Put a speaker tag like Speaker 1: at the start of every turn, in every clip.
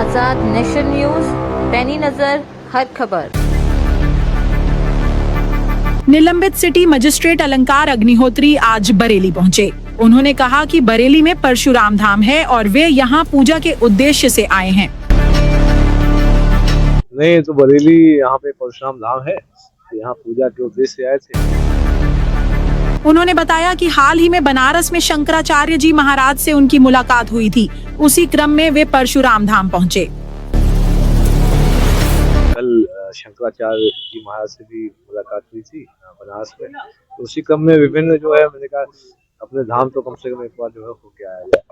Speaker 1: आजाद nation news, पैनी नजर हर खबर।
Speaker 2: निलंबित सिटी मजिस्ट्रेट अलंकार अग्निहोत्री आज बरेली पहुंचे। उन्होंने कहा कि बरेली में परशुराम धाम है और वे यहां पूजा के उद्देश्य से आए हैं।
Speaker 3: नहीं, तो बरेली यहाँ पे परशुराम धाम है, यहाँ पूजा के उद्देश्य से आए थे।
Speaker 2: उन्होंने बताया कि हाल ही में बनारस में शंकराचार्य जी महाराज से उनकी मुलाकात हुई थी। उसी क्रम में वे परशुराम धाम पहुंचे।
Speaker 3: कल शंकराचार्य जी महाराज से भी मुलाकात हुई थी बनारस में, तो उसी क्रम में विभिन्न जो है मैंने कहा अपने धाम तो कम से कम एक बार जो है होके आया जाए।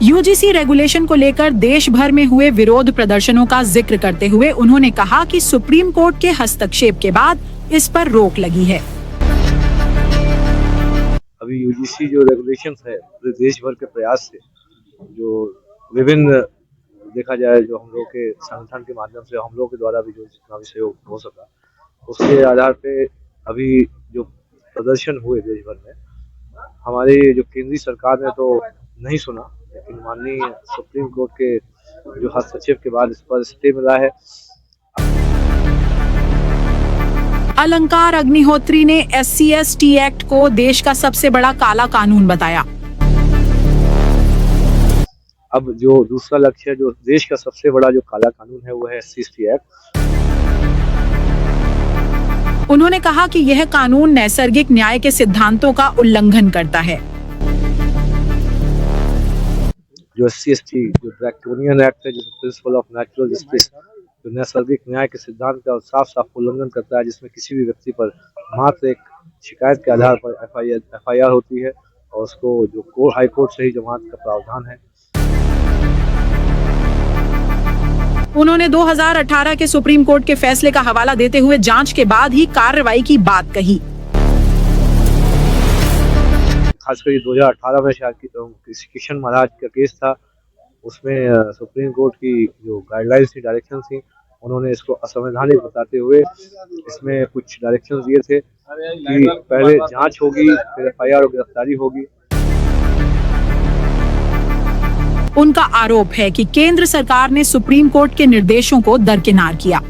Speaker 2: यूजीसी रेगुलेशन को लेकर देश भर में हुए विरोध प्रदर्शनों का जिक्र करते हुए उन्होंने कहा कि सुप्रीम कोर्ट के हस्तक्षेप के बाद इस पर रोक लगी है।
Speaker 3: अभी यूजीसी जो रेगुलेशंस है पूरे देश भर के प्रयास से जो विभिन्न देखा जाए जो हम लोग के संगठन के माध्यम से हम लोग के द्वारा भी जो जितना भी सहयोग हो सका उसके आधार पे अभी जो प्रदर्शन हुए देश भर में, हमारी जो केंद्रीय सरकार ने तो नहीं सुना, लेकिन माननीय सुप्रीम कोर्ट के जो हस्तक्षेप के बाद इस पर स्टे मिला है।
Speaker 2: अलंकार अग्निहोत्री ने SC/ST एक्ट को देश का सबसे बड़ा काला कानून बताया।
Speaker 3: अब जो दूसरा लक्ष्य है, जो देश का सबसे बड़ा जो काला कानून है वो है SC/ST एक्ट।
Speaker 2: उन्होंने कहा कि यह कानून नैसर्गिक न्याय के सिद्धांतों का उल्लंघन करता है।
Speaker 3: जो SC/ST जो ड्रैकोनियन एक्ट है, जो प्रिंसिपल ऑफ नेचुरल जस्टिस, जो नैसर्गिक न्याय के सिद्धांत का साफ साफ उल्लंघन करता है, जिसमें किसी भी व्यक्ति पर मात्र एक शिकायत के आधार पर FIR होती है और उसको जो हाई कोर्ट से ही जमानत का प्रावधान है।
Speaker 2: उन्होंने 2018 के सुप्रीम कोर्ट के फैसले का हवाला देते हुए जांच के बाद ही कार्रवाई की बात कही।
Speaker 3: खासकर 2018 में किशन महाराज का केस था, उसमें सुप्रीम कोर्ट की जो गाइडलाइंस थी, डायरेक्शन थी, उन्होंने इसको असंवैधानिक बताते हुए इसमें कुछ डायरेक्शन दिए थे कि पहले जांच होगी, फिर FIR और गिरफ्तारी होगी।
Speaker 2: उनका आरोप है कि केंद्र सरकार ने सुप्रीम कोर्ट के निर्देशों को दरकिनार किया।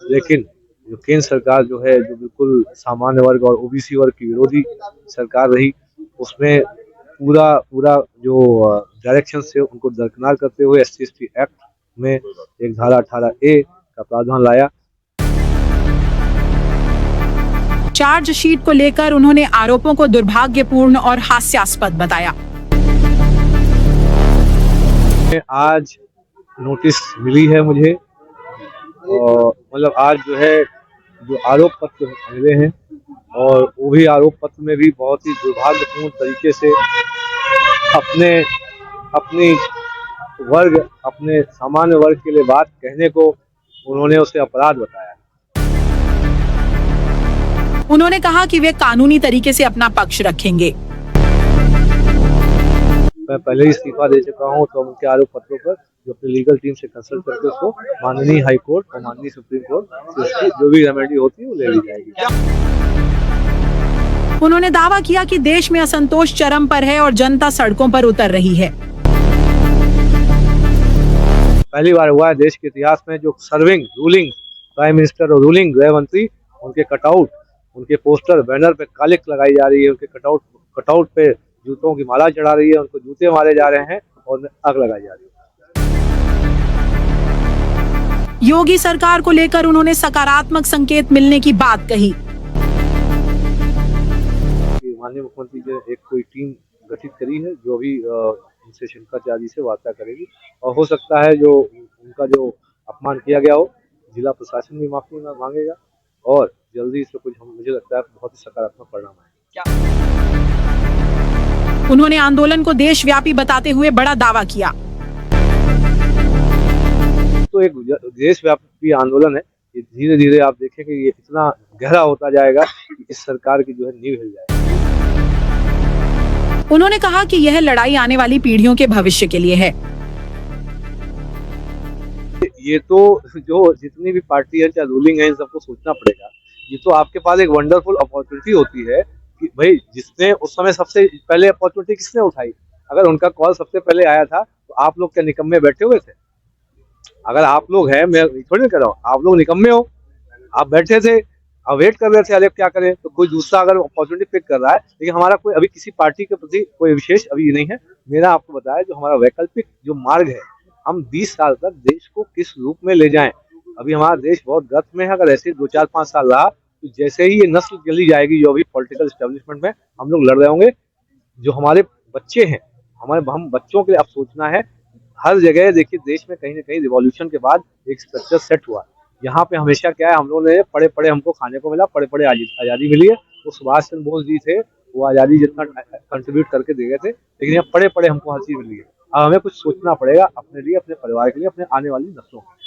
Speaker 3: लेकिन जो केंद्र सरकार जो है, जो बिल्कुल सामान्य वर्ग और OBC वर्ग की विरोधी सरकार रही, उसमें पूरा जो डायरेक्शन से उनको दरकिनार करते हुए SC/ST एक्ट में एक धारा 18A का प्रावधान लाया।
Speaker 2: चार्जशीट को लेकर उन्होंने आरोपों को दुर्भाग्यपूर्ण और हास्यास्पद बताया।
Speaker 3: आज नोटिस मिली है मुझे, और मतलब आज जो है जो आरोप पत्र मिले हैं, और वो भी आरोप पत्र में भी बहुत ही दुर्भाग्यपूर्ण तरीके से अपने सामान्य वर्ग के लिए बात कहने को उन्होंने उसे अपराध बताया।
Speaker 2: उन्होंने कहा कि वे कानूनी तरीके से अपना पक्ष रखेंगे।
Speaker 3: मैं पहले ही इस्तीफा दे चुका हूं, तो उनके आरोप पत्रों पर जो अपनी लीगल टीम से कंसल्ट करके उसको माननीय हाई कोर्ट और माननीय सुप्रीम कोर्ट उसकी जो भी रेमेडी होती है वो ले ली जाएगी।
Speaker 2: उन्होंने दावा किया कि देश में असंतोष चरम पर है और जनता सड़कों पर उतर रही है।
Speaker 3: पहली बार हुआ है देश के इतिहास में जो सर्विंग रूलिंग प्राइम मिनिस्टर और रूलिंग गृह मंत्री, उनके कटआउट, उनके पोस्टर बैनर पे कालिक लगाई जा रही है, उनके कटआउट पे जूतों की माला चढ़ा रही है, उनको जूते मारे जा रहे हैं और आग लगाई जा रही है।
Speaker 2: योगी सरकार को लेकर उन्होंने सकारात्मक संकेत मिलने की बात कही।
Speaker 3: माननीय मुख्यमंत्री ने एक कोई टीम गठित करी है जो भी उनसे शंकराचार्य से वार्ता करेगी, और हो सकता है जो उनका जो अपमान किया गया हो, जिला प्रशासन भी माफी मांगेगा और जल्दी से कुछ मुझे लगता है बहुत ही सकारात्मक परिणाम आएगा।
Speaker 2: उन्होंने आंदोलन को देशव्यापी बताते हुए बड़ा दावा किया।
Speaker 3: तो एक देशव्यापी आंदोलन है, ये धीरे धीरे आप देखेंगे ये इतना गहरा होता जाएगा कि इस सरकार की जो है नींव हिल जाएगी।
Speaker 2: उन्होंने कहा कि यह लड़ाई आने वाली पीढ़ियों के भविष्य के लिए है।
Speaker 3: ये तो जो जितनी भी पार्टी है चाहे रूलिंग है, इन सबको सोचना पड़ेगा। ये तो आपके पास एक वंडरफुल अपॉर्चुनिटी होती है कि भाई जिसने उस समय सबसे पहले अपॉर्चुनिटी किसने उठाई, अगर उनका कॉल सबसे पहले आया था तो आप लोग क्या निकम्मे बैठे हुए थे? अगर आप लोग हैं, मैं थोड़ी ना कह रहा हूँ, आप लोग निकम्मे हो, आप बैठे थे, आप वेट कर रहे थे अरे क्या करें, तो कोई दूसरा अगर अपॉर्चुनिटी पिक कर रहा है, लेकिन हमारा कोई अभी किसी पार्टी के प्रति कोई विशेष अभी नहीं है। मेरा आपको बताया जो हमारा वैकल्पिक जो मार्ग है, हम 20 साल तक देश को किस रूप में ले जाएं। अभी हमारा देश बहुत गर्त में है, अगर ऐसे 2 4 5 साल रहा तो जैसे ही ये नस्ल चली जाएगी जो अभी पॉलिटिकल एस्टेब्लिशमेंट में हम लोग लड़ रहे होंगे, जो हमारे बच्चे हैं, हम बच्चों के लिए अब सोचना है। हर जगह देखिए देश में कहीं ना कहीं रिवॉल्यूशन के बाद एक स्ट्रक्चर सेट हुआ। यहाँ पे हमेशा क्या है, हम लोगों ने पड़े पड़े हमको खाने को मिला, पड़े पड़े आज़ादी मिली है। वो सुभाष चंद्र बोस जी थे, वो आज़ादी जितना कंट्रीब्यूट करके दे गए थे, लेकिन यहाँ पड़े पड़े हमको हर चीज मिली है। अब हमें कुछ सोचना पड़ेगा अपने लिए, अपने परिवार के लिए, अपने आने वाली नस्लों के लिए।